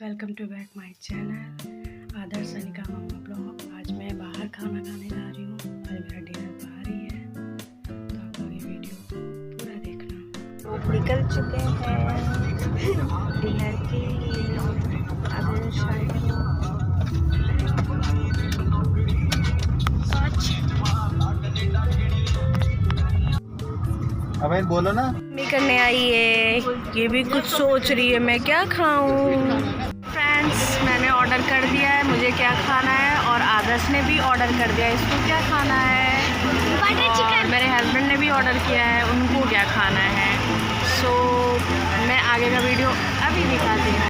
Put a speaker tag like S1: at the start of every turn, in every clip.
S1: Welcome to back my channel Adarsh Anika mama blog. आज मैं बाहर खाना खाने जा रही हूँ। आज मेरा डिनर बाहर ही है, तो आप लोग ये वीडियो पूरा देखना। लोग निकल चुके हैं डिनर के लिए। आदर्श
S2: अब बोलो ना।
S1: मम्मी करने आई है, ये भी कुछ सोच रही है मैं क्या खाऊं। फ्रेंड्स, मैंने ऑर्डर कर दिया है मुझे क्या खाना है, और आदर्श ने भी ऑर्डर कर दिया है इसको क्या खाना है। Butter chicken. मेरे हस्बैंड ने भी ऑर्डर किया है उनको क्या खाना है। सो मैं आगे का वीडियो अभी दिखाती हूँ।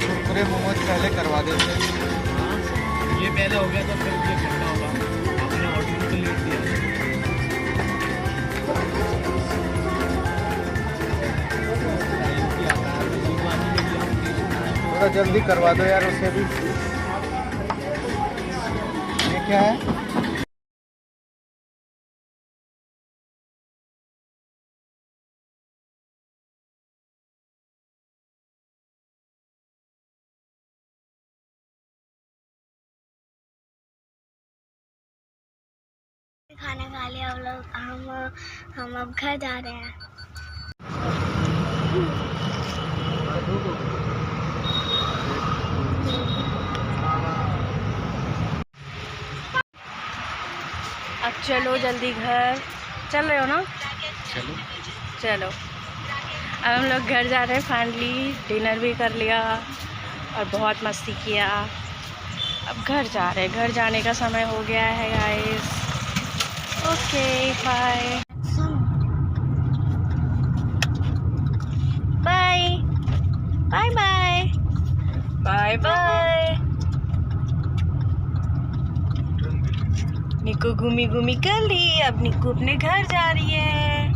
S2: कुरकुरे मोमोज पहले करवा देते हैं।
S3: ये पहले हो गया तो फिर ये ठंडा होगा। आपने ऑर्डर तो लेट दिया।
S2: थोड़ा जल्दी करवा दो यार उसे भी। ये क्या है?
S4: खाना खा लिया हम लोग। हम अब घर जा रहे हैं।
S1: अब चलो जल्दी घर। चल रहे हो ना?
S2: चलो
S1: चलो अब हम लोग घर जा रहे हैं। फाइनली डिनर भी कर लिया और बहुत मस्ती किया। अब घर जा रहे हैं। घर जाने का समय हो गया है guys. Okay bye bye bye bye bye bye. Nikku घूमी घूमी कर ली, अब निक्कू अपने घर जा रही है।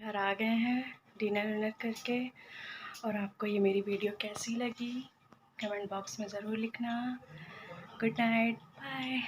S1: घर आ गए हैं डिनर विनर करके। और आपको ये मेरी वीडियो कैसी लगी कमेंट बॉक्स में ज़रूर लिखना। Good night, bye.